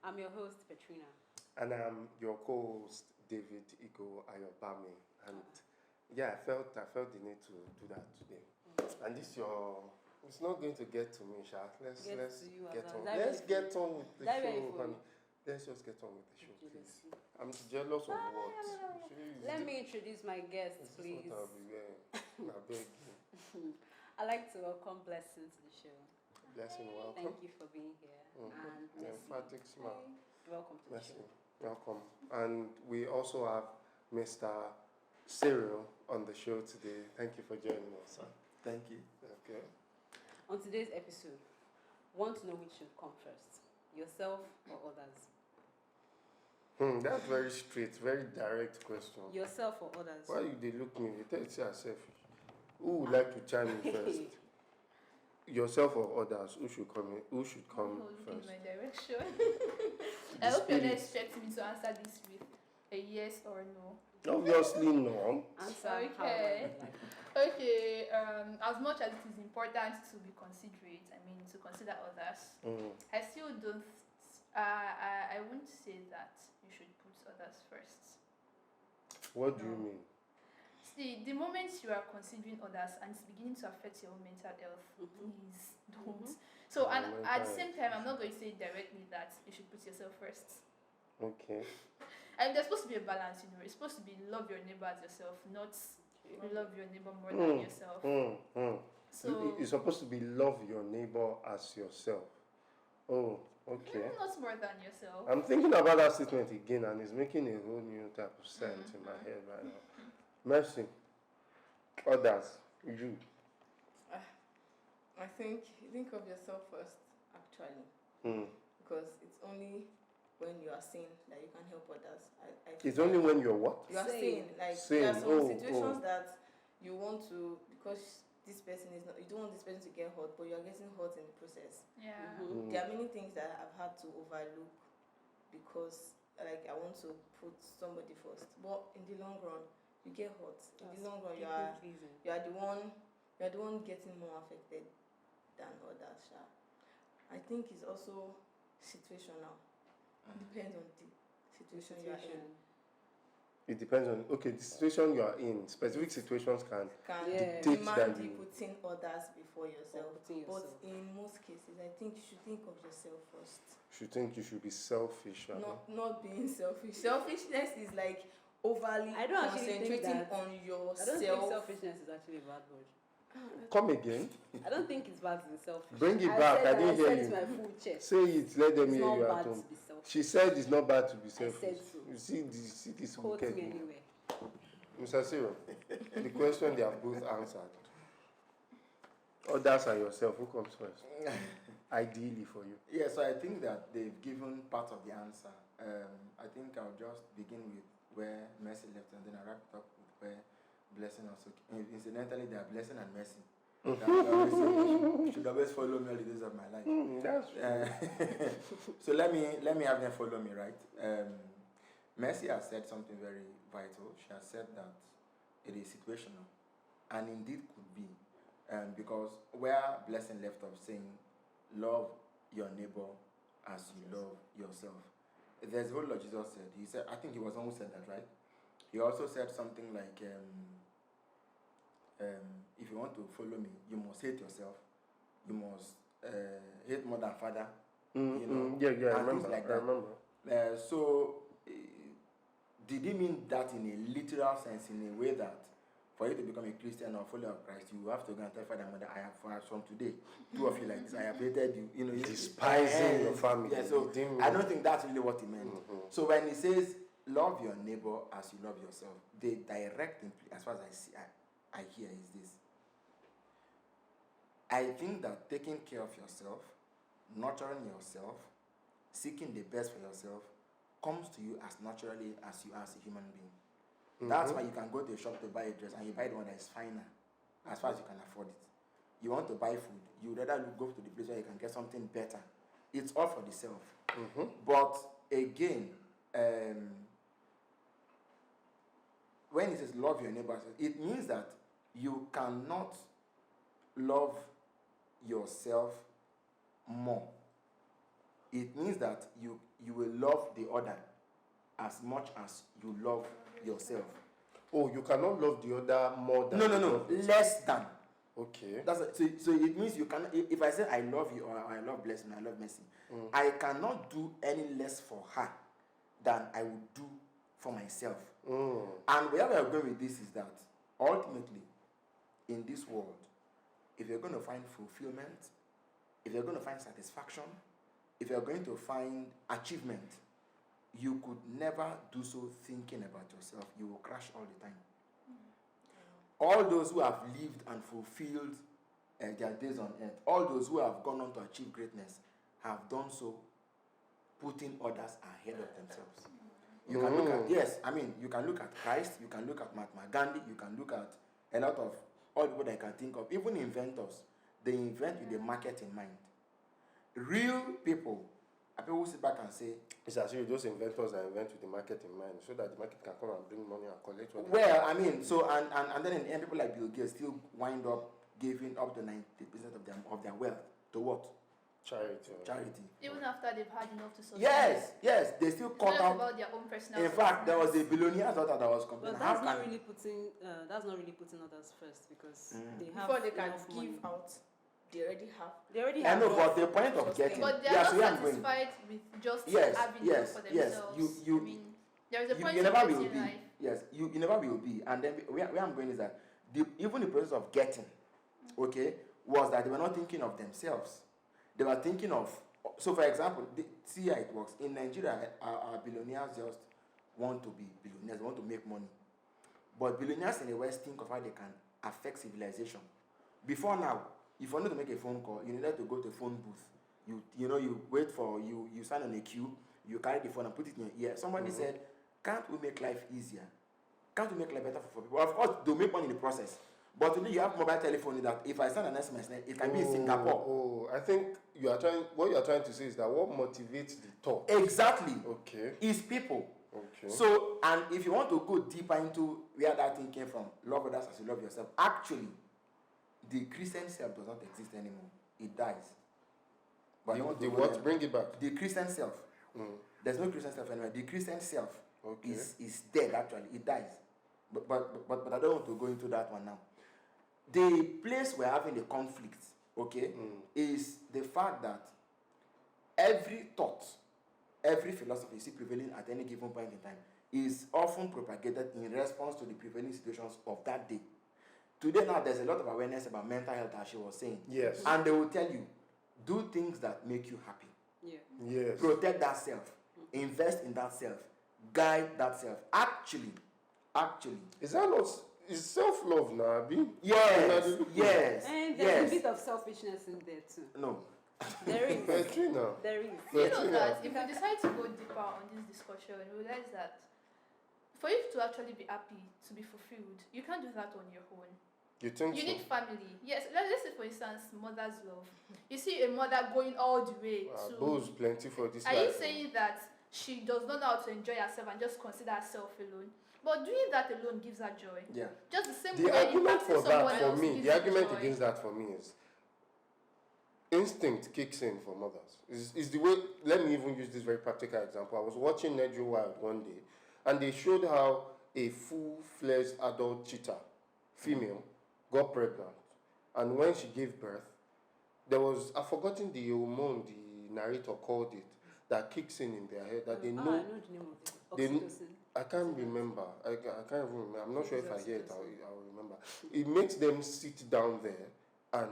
I'm your host, Petrina. And I'm your co-host, David Igo Ayobami. And yeah, I felt the need to do that today. And it's not going to get to me, Sha. Let's to you get as on. well. Let's get on with the That ready show, for honey. you? Let's just get on with the show, please. I'm jealous of what? Let me introduce my guest, This please. is what I'll be wearing. I beg you. I'd like to welcome Blessing to the show. Blessing, welcome. Thank you for being here. Mhm. And The Messi. emphatic smile. Welcome to the Merci. show. Welcome. And we also have Mr. Cyril on the show today. Thank you for joining us, sir. Thank you. Okay. On today's episode, want to know which should come first, yourself or others? That's very straight, very direct question. Yourself or others? Why you they look me? You tell yourself. Who would like to chime in first? Yourself or others? Who should come in? Who should come Look in first? my direction. The I hope you're not spirit. expecting me to answer this with a yes or no. Obviously, no. Answer Okay. Okay, as much as it is important to be considerate, to consider others, I still don't, I wouldn't say that you should put others first. What do you No. mean? See, the moment you are considering others and it's beginning to affect your mental health, please don't. So, and Mental at the health. same time, I'm not going to say directly that you should put yourself first. Okay. And there's supposed to be a balance, It's supposed to be love your neighbor as yourself, not love your neighbor more than yourself. So You're supposed to be love your neighbor as yourself. Oh, okay. not more than yourself. I'm thinking about that statement again, and it's making a whole new type of sense in my head right now. Mercy. Others. You. I think of yourself first, actually, because it's only when you are sane that you can help others. It's only when you're what? you are sane. Like Sane. there are some Oh, situations oh. that you want to, because this person is not, you don't want this person to get hurt, but you are getting hurt in the process. Yeah. There are many things that I've had to overlook because like I want to put somebody first, but in the long run you get hurt. In the long run you are the one getting more affected than others. I think it's also situational. Depends on the situation you are in. It depends on, the situation you are in. Specific situations can dictate Demand that you you... putting others before yourself. But in most cases, I think you should think of yourself first. You think you should be selfish. Not being selfish. Selfishness is like overly I don't actually think concentrating that- on I yourself. don't think selfishness is actually a bad word. Come again. I don't think it's bad to be selfish. Bring it back. I didn't hear said you. my full chest. Say it. Let them It's hear not you at bad home. to be selfish. She said it's not bad to be selfish. said so. You see this Quote wicked me woman. anywhere. Mr. Cyril, the question they have both answered. Others and yourself, who comes first? Ideally for you. Yeah, so I think that they've given part of the answer. I think I'll just begin with where Mercy left and then I'll wrap it up with where Blessing also. Incidentally, they are Blessing and Mercy. You should always follow me all the days of my life. That's true. So let me have them follow me, right? Mercy has said something very vital. She has said that it is situational, and indeed could be, because where Blessing left off saying, "Love your neighbor as you love yourself." There's a whole lot Jesus said. He said, I think he was the one who said that, right? He also said something like, if you want to follow me, you must hate yourself. You must hate more than father. Yeah, I and things remember. like I that. remember. So, did he mean that in a literal sense, in a way that for you to become a Christian or follower of Christ, you have to go and tell father and mother, I have from today, two of you like this, I have hated you. Despising your family. Yeah, so I don't think that's really what he meant. So when he says, love your neighbor as you love yourself, the direct as far as I hear is this. I think that taking care of yourself, nurturing yourself, seeking the best for yourself, comes to you as naturally as you are as a human being. That's why you can go to a shop to buy a dress and you buy the one that is finer, as far as you can afford it. You want to buy food, you rather go to the place where you can get something better. It's all for the self. But again, when it says love your neighbor, it means that you cannot love yourself more. It means that you will love the other as much as you love yourself. Oh, you cannot love the other more than No, you love yourself. less than. Okay. So it means you can. If I say I love you or I love Blessing, I love Mercy, I cannot do any less for her than I would do for myself. And where we are going with this is that ultimately, in this world, if you're going to find fulfillment, if you're going to find satisfaction, if you're going to find achievement, you could never do so thinking about yourself. You will crash all the time. All those who have lived and fulfilled their days on earth, all those who have gone on to achieve greatness, have done so putting others ahead of themselves. You can look at, you can look at Christ, you can look at Mahatma Gandhi, you can look at a lot of all the people that I can think of, even inventors. They invent with the market in mind. Real people who sit back and say, it's as if those inventors that invent with the market in mind, so that the market can come and bring money and collect what and then in the end, people like Bill Gates still wind up giving up to 90% of their wealth to what? Charity. Even after they've had enough to survive. Yes, they still It's cut not out. about their own personal. In fact, there was a billionaire's daughter that was But complaining. that's not really putting others first, because they have Before they can enough money. give out, they already have. They already I have. know, but the point of getting. But they Yeah, are so where not I'm going. satisfied with just Yes, having yes, enough for yes. themselves. You- I mean, there is a point you of never will getting be. life. Yes, you never will be. And then where I'm going is that even the process of getting, okay, was that they were not thinking of themselves. They were thinking of. So, for example, see how it works. In Nigeria, our billionaires just want to be billionaires, want to make money. But billionaires in the West think of how they can affect civilization. Before now, if you wanted to make a phone call, you needed to go to a phone booth. You wait for you stand on a queue, you carry the phone and put it in your ear. Somebody said, can't we make life easier? Can't we make life better for people? Of course, they'll make money in the process. But today you have mobile telephone that if I send an SMS, it can be in Singapore. I think what you are trying to say is that what motivates the thought. Exactly. Okay. Is people. Okay. So, and if you want to go deeper into where that thing came from, love others as you love yourself, actually, the Christian self does not exist anymore. It dies. But the what? Bring it back. The Christian self. There's no Christian self anymore. The Christian self is dead, actually. It dies. But I don't want to go into that one now. The place we're having the conflict, is the fact that every thought, every philosophy you see prevailing at any given point in time is often propagated in response to the prevailing situations of that day. Today now, there's a lot of awareness about mental health, as she was saying. Yes. And they will tell you, do things that make you happy. Yeah. Yes. Protect that self. Invest in that self. Guide that self. Actually. Is that not? Is self-love now, Abi? Yes. And there's a bit of selfishness in there too. No. There is. Very now. There is. You know that if we decide to go deeper on this discussion, we realize that for you to actually be happy, to be fulfilled, you can't do that on your own. You think You so? need family. Yes, let's say for instance, mother's love. You see a mother going all the way to. Booze plenty for this Are life. you saying that she does not know how to enjoy herself and just consider herself alone? But doing that alone gives her joy. Yeah. Just the same The way argument impacting for someone that, for else me, gives the you argument joy. against that for me is instinct kicks in for mothers. Is the way. Let me even use this very practical example. I was watching Nedry Wild one day, and they showed how a full-fledged adult cheetah, female, got pregnant, and when she gave birth, there was, I've forgotten the hormone the narrator called it, that kicks in their head, that they I know. know the name of it. They- Oxytocin. I can't remember. I can't even remember. I'm not sure if I hear it. I'll remember. It makes them sit down there and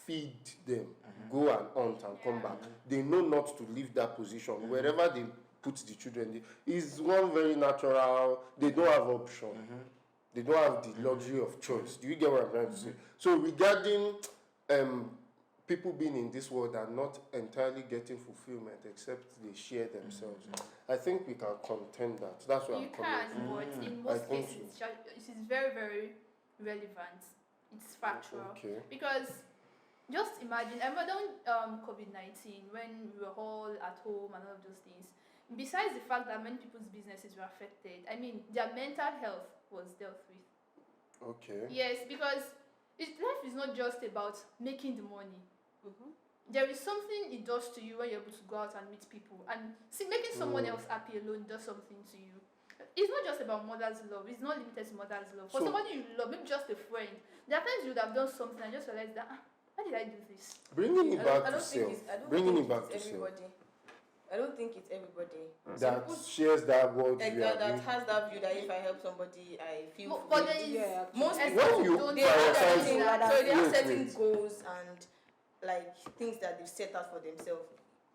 feed them, go and hunt and come back. They know not to leave that position. Wherever they put the children, it's one very natural. They don't have option. They don't have the luxury of choice. Do you get what I'm trying to say? So regarding people being in this world and not entirely getting fulfillment except they share themselves, I think we can contend that. That's what You I'm coming can, from. but in I most think cases, it is very, very relevant. It's factual. Okay. Because just imagine, I remember COVID-19 when we were all at home and all of those things. Besides the fact that many people's businesses were affected, I mean, their mental health was dealt with. Okay. Yes, because life is not just about making the money. there is something it does to you when you're able to go out and meet people, and see, making someone else happy alone does something to you. It's not just about mother's love. It's not limited to mother's love. For So- somebody you love, maybe just a friend, there are times you would have done something and just realize that, why did I do this? Bringing it back I to don't think self. it's, I don't Bringing think it back it's to self. everybody. I don't think it's everybody. That Some people shares that word like you that agree. has that view that if I help somebody, I feel. But there fulfilled. is Yeah, most and people When you don't they have prioritize- certain, that. so they have Wait, certain wait. goals and like things that they've set out for themselves.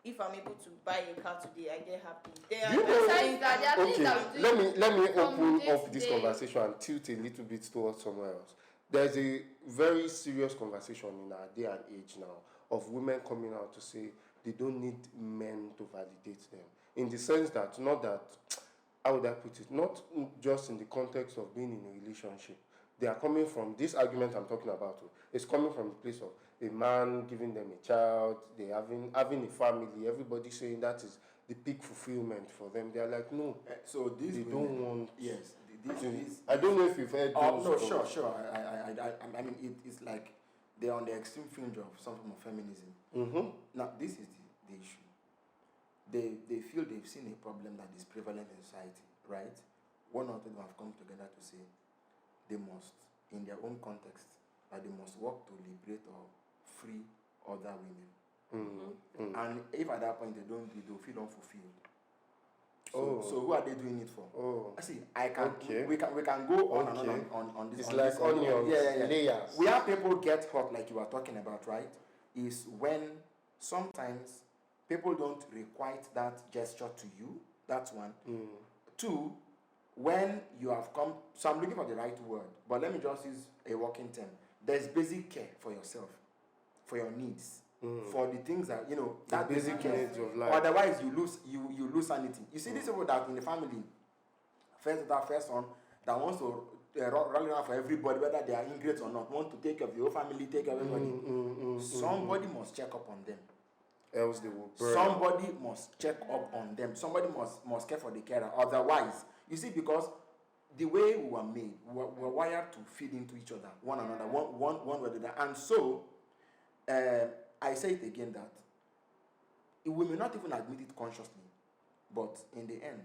If I'm able to buy a car today, I get happy. Do you know- besides that, there are things Okay, that we do let me from open day up to this day. conversation and tilt a little bit towards somewhere else. There's a very serious conversation in our day and age now of women coming out to say they don't need men to validate them. In the sense that, not that, how would I put it, not just in the context of being in a relationship. They are coming from, this argument I'm talking about, it's coming from the place of a man giving them a child, they having a family, everybody saying that is the peak fulfillment for them. They are like, no, So these they women, don't want. yes, I don't know if you've heard Oh those. no, sure. I mean, it's like they're on the extreme fringe of some form of feminism. Mm-hmm. Now, this is the issue. They feel they've seen a problem that is prevalent in society, right? One or two of them have come together to say they must, in their own context, that they must work to liberate or free other women. Mm-hmm. And if at that point they don't do it, they'll feel unfulfilled. Oh. So who are they doing it for? Oh. See, I can Okay. we can go on and Okay. on this. It's on like this, on- onions, yeah. layers. Where people get hurt, like you were talking about, right? Is when sometimes people don't requite that gesture to you. That's one. Mm. Two, when you have come. So I'm looking for the right word, but let me just use a working term. There's basic care for yourself, for your needs, for the things that that basic needs of life. Otherwise, you lose sanity. You see, these people that in the family, first one that wants to rally around for everybody, whether they are ingrates or not, want to take care of your whole family, take care of everybody. Somebody must check up on them. Else they will burn. Somebody must check up on them. Somebody must care for the carer. Otherwise, you see, because the way we were made, we were wired to feed into each other, one another, one way or the other. And so, I say it again that we may not even admit it consciously, but in the end,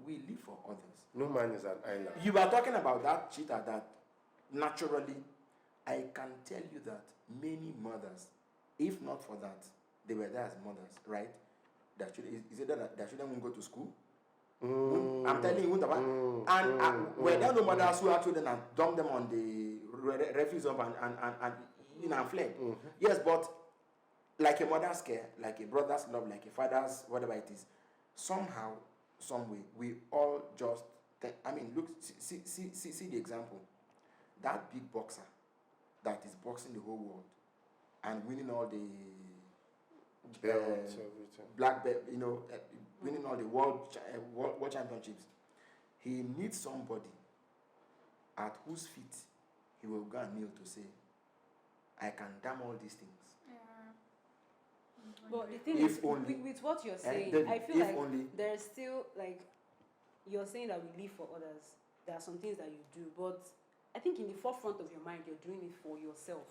we live for others. No man is an island. You were talking about that cheetah that naturally, I can tell you that many mothers, if not for that, they were there as mothers, right? Is it that their children won't go to school? I'm telling you, were there no mothers who had children and dumped them on the refuse dump and fled? Yes, but like a mother's care, like a brother's love, like a father's whatever it is, somehow, some way, we all just. Look, see the example. That big boxer that is boxing the whole world and winning all the Belts, everything. black belt, winning all the world championships. He needs somebody at whose feet he will go and kneel to say, I can damn all these things. But the thing If is, only. with what you're saying, then I feel if like only. there's still like you're saying that we live for others. There are some things that you do, but I think in the forefront of your mind, you're doing it for yourself.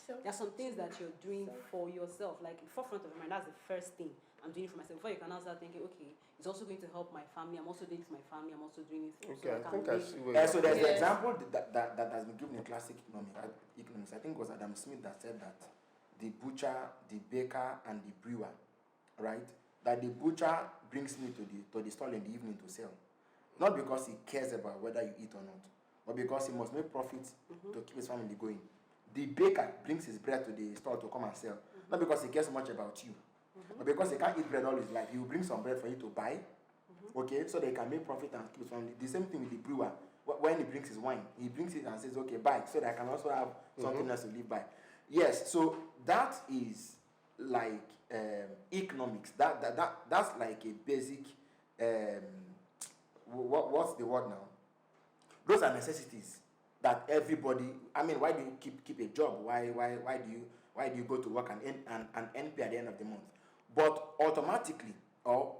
There are some things that you're doing for yourself. Like in the forefront of your mind, that's the first thing I'm doing it for myself. Before you can now start thinking, okay, it's also going to help my family. I'm also doing this for my family. I'm also doing it. Okay, I think I see where So you're there's the Yes. example that has been given in classic economics. I think it was Adam Smith that said that the butcher, the baker, and the brewer, right? That the butcher brings meat to the stall in the evening to sell, not because he cares about whether you eat or not, but because he must make profit to keep his family going. The baker brings his bread to the store to come and sell, not because he cares so much about you, but because he can't eat bread all his life. He will bring some bread for you to buy, okay, so they can make profit and keep his family. The same thing with the brewer. When he brings his wine, he brings it and says, okay, buy, so that I can also have something else to live by. Yes, so that is like economics. That's like a basic. What's the word now? Those are necessities that everybody. Why do you keep a job? Why do you go to work and end pay at the end of the month? But automatically, or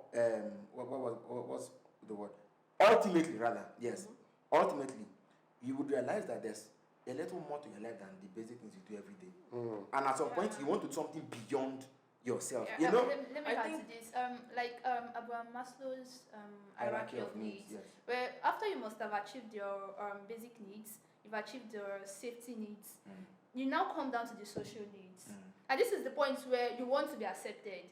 what's the word? Ultimately, rather, yes. Ultimately, you would realize that there's a little more to your life than the basic things you do every day. And at some point, you want to do something beyond yourself. Yeah, You know? let me add to this. Abraham Maslow's hierarchy of needs, yes. where after you must have achieved your basic needs, you've achieved your safety needs, you now come down to the social needs. And this is the point where you want to be accepted.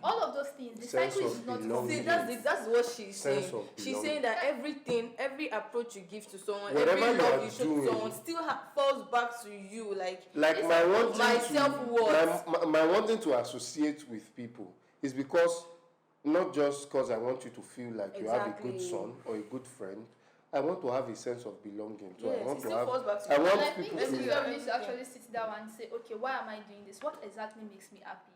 All of those things, the cycle is not See, that's what she's saying. She's saying that every approach you give to someone, Whatever every you love are you show doing, to someone still falls back to you. Like my wanting my to self-worth. my wanting to associate with people is because not just because I want you to feel like you have a good Exactly. son or a good friend. I want to have a sense of belonging. So Yes, I want it to still have. falls back to I you. want And I think people this to. is where we need to actually sit down and say, okay, why am I doing this? What exactly makes me happy?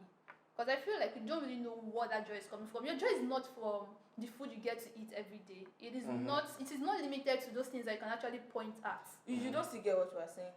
Because I feel like we don't really know what that joy is coming from. Your joy is not from the food you get to eat every day. It is not. It is not limited to those things that you can actually point at. You don't still get what we're saying.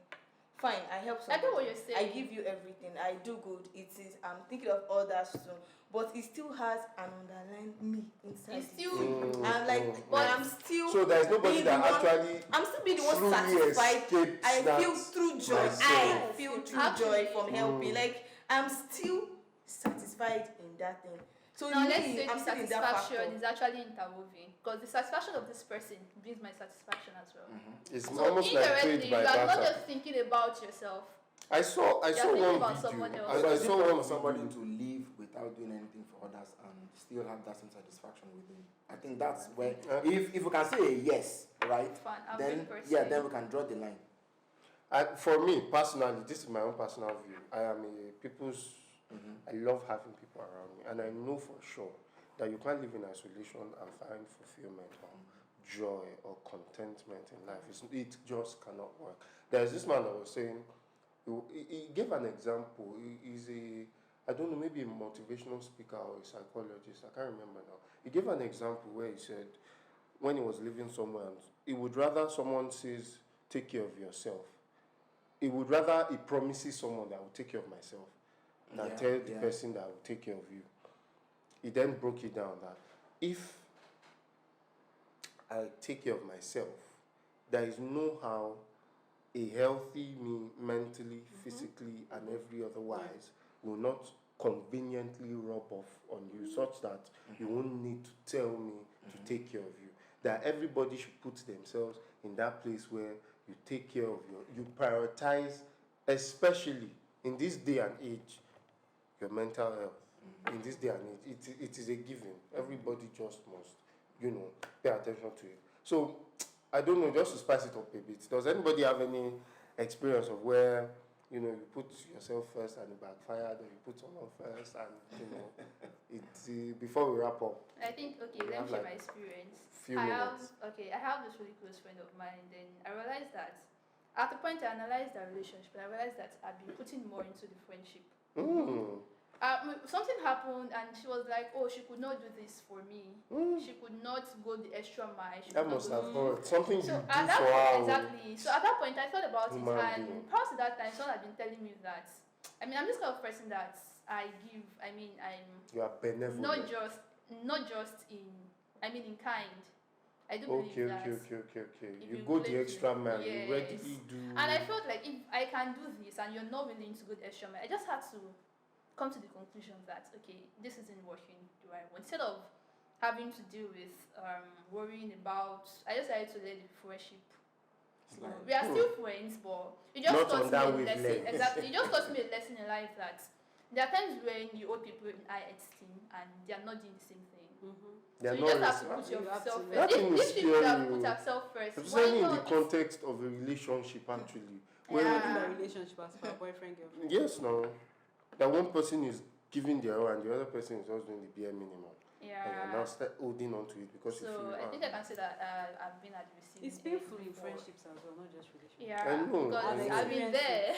Fine, I help I somebody. get what you're saying. I give you everything. I do good. It is. I'm thinking of others too, but it still has an underlying me inside. It's still. I'm like, but I'm still. So there's nobody being that the one- actually I'm still being the one truly satisfied. escapes I that feel through joy. myself. I feel through Actually, joy from helping. Like I'm still satisfied in that thing. So Now me, let's say I'm the still in that satisfaction factor. is actually interwoven, because the satisfaction of this person brings my satisfaction as well. It's So almost like indirectly, trade you by are not barter. just thinking about yourself. I saw thinking one about video. someone else. I But it's saw different one for somebody video. to live without doing anything for others and still have that same satisfaction within. I think that's where, if we can say a yes, right? Fine, I'm Then a person. yeah, then we can draw the line. For me personally, this is my own personal view. I am a people's. I love having people around me, and I know for sure that you can't live in isolation and find fulfillment or joy or contentment in life. It just cannot work. There's this man that was saying, he gave an example. He's I don't know, maybe a motivational speaker or a psychologist. I can't remember now. He gave an example where he said, when he was living somewhere, he would rather someone says, take care of yourself. He would rather he promises someone that I will take care of myself than tell the person that I will take care of you. He then broke it down that if I take care of myself, there is no how a healthy me mentally, physically, and every otherwise will not conveniently rub off on you such that you won't need to tell me to take care of you. That everybody should put themselves in that place where you take care of you prioritize, especially in this day and age, your mental health. In this day and age, it is a given. Everybody just must, pay attention to it. So, I don't know, just to spice it up a bit, does anybody have any experience of where, you put yourself first and it backfired, or you put someone first and, before we wrap up? I think, okay, let me share my experience. Few minutes. I have this really close friend of mine, then I realized that, at the point I analyzed our relationship, I realized that I'd been putting more into the friendship. Something happened and she was like, oh, she could not do this for me. She could not go the extra mile. That must have hurt. Something you do for her. Exactly. So at that point, I thought about it, being. and prior to that time, someone had been telling me that, I'm this kind of person that I give, You are benevolent. not just in kind. I do believe that. Okay. You you go play the extra mile. yes. You readily do. And I felt like if I can do this and you're not willing to go the extra mile, I just had to come to the conclusion that, okay, this isn't working the right way. Instead of having to deal with worrying about, I just decided to let the friendship slow. We are still friends, but it just Not taught on that me a lesson. wavelength. Exactly. It just taught me a lesson in life that there are times when you hold people in high esteem and they are not doing the same thing. They are So you not just have to put You have yourself to- That first. thing If is people that scary. put ourselves first, why Especially in the not? context of a relationship, actually. Where, In a relationship as per boyfriend, girlfriend. yes, no. That one person is giving their all and the other person is just doing the bare minimum. And you're now holding on to it because you feel. So I think I can say that I've been at the receiving It's end painful in before. friendships as well, not just relationships. Yeah, I know, because I know. I've been there.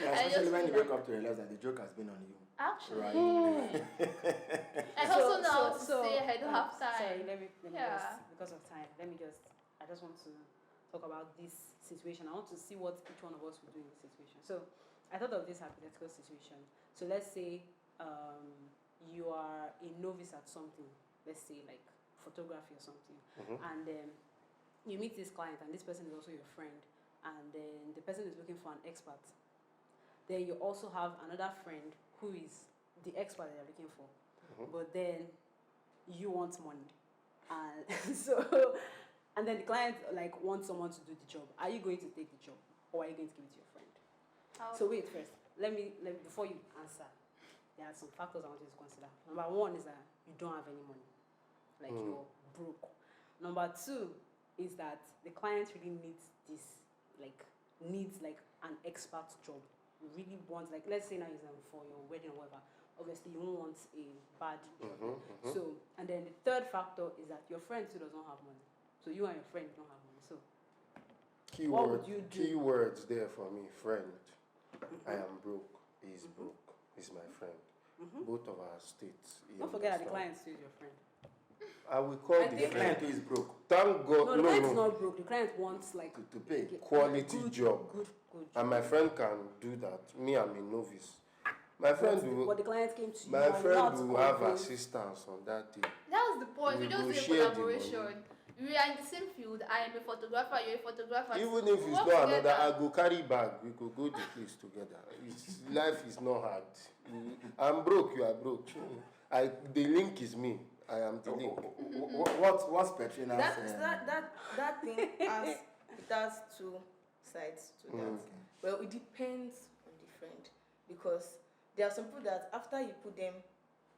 Yeah, especially when you wake up to realize that the joke has been on you. Actually, Right. I also know how to say I don't have time. Sorry, let me Yeah. just, because of time, I just want to talk about this situation. I want to see what each one of us will do in this situation. So I thought of this hypothetical situation. So let's say you are a novice at something, let's say like photography or something, and you meet this client and this person is also your friend, and then the person is looking for an expert. Then you also have another friend who is the expert that you're looking for, but then you want money, and and then the client like wants someone to do the job. Are you going to take the job, or are you going to give it to your friend? So wait first. Let me before you answer, there are some factors I want you to consider. Number one is that you don't have any money, like you're broke. Number two is that the client really needs an expert job. You really want, like, let's say now it's for your wedding or whatever. Obviously, you won't want a bad job. So, and then the third factor is that your friend too does not have money. So you and your friend don't have money. So what would you do? Keywords there for me, friend. I am broke. He's broke. He's my friend. Both of our states. Don't forget that the client still is your friend. I will call the client who is broke. Thank God. No, the client is not broke. The client wants like to pay quality job. Good. And my friend can do that. Me, I'm a novice. My friend will. But the client came to you. My friend will have assistance on that day. That's the point. We just do a collaboration. We are in the same field. I am a photographer. You're a photographer. Even if it's not another, I go carry bag. We could go the place together. Life is not hard. I'm broke. You are broke. The link is me. I am the link. What's Petrina saying? That thing has two sides to that. Well, it depends on the friend, because there are some people that after you put them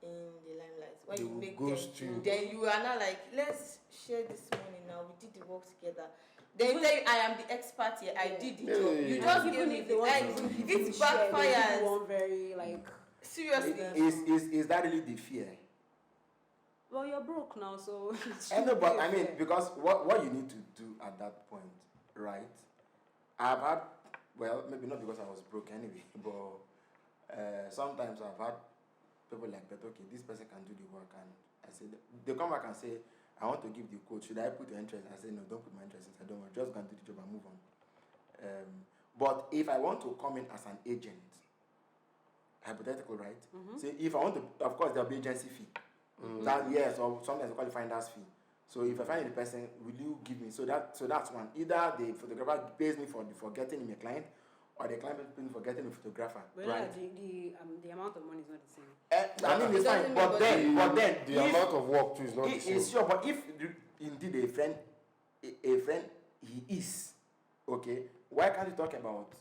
in the limelight, when you make them, then you are now like, let's share this money now. We did the work together. Then you say, I am the expert here. I did the job. You just give me the it's backfires. One very like seriously. Is that really the fear? Well, you're broke now, so. But I mean, because what you need to do at that point, right? I've had, well, maybe not because I was broke anyway, but sometimes I've had people like that. Okay, this person can do the work, and I say they come back and say, I want to give the quote. Should I put your interest? I say no, don't put my interest inside. Don't worry, just go and do the job and move on. But if I want to come in as an agent, hypothetical, right? Say if I want to, of course there'll be agency fee. That yes, or sometimes they call it finder's fee. So if I find the person, will you give me? So that's one. Either the photographer pays me for getting him a client, or the client pays me for getting a photographer. But right? The amount of money is not the same. I mean, it's fine, but then the amount of work too is not the same. It's sure, but if indeed a friend he is okay, why can't you talk about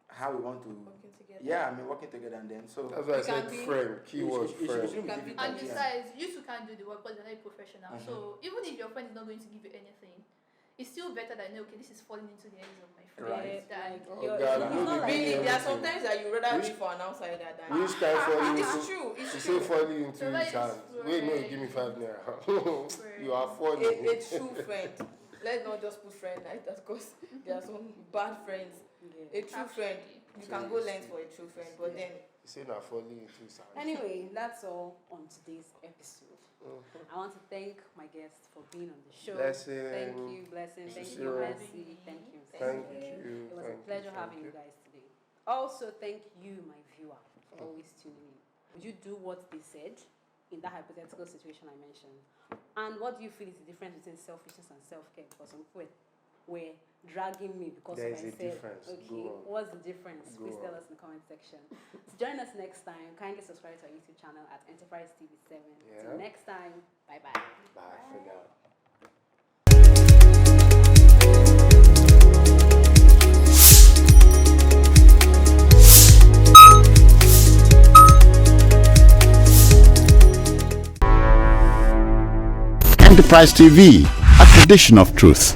how we want to working together? Yeah, I mean working together, and then so that's why I said friend. Keyword friend. And besides, you two can't do the work because you're not a professional. So even if your friend is not going to give you anything, it's still better than okay, this is falling into the hands of my friend. Right. Really, there are sometimes that you rather reach for an outsider than. Which kind falling into? It's true. It's true. Falling into his hands. Wait, no, give me 5 naira. You are falling. A true friend. Let's not just put friend like that, because there are some bad friends. A true friend, you can go length for a true friend, but then. You say not falling into his hands. Anyway, that's all on today's episode. I want to thank my guests for being on the show. Blessing. Thank you, Blessing. Thank you, Mercy. Thank you. Thank you. It was a pleasure having you guys today. Also, thank you, my viewer, for always tuning in. Would you do what they said in that hypothetical situation I mentioned? And what do you feel is the difference between selfishness and self-care? Because some people were dragging me because there of what I said. Difference. Okay, what's the difference? Please tell us in the comment section. So join us next time. Kindly subscribe to our YouTube channel at Enterprise TV7. Till next time, bye-bye. Bye for now. Enterprise TV, a tradition of truth.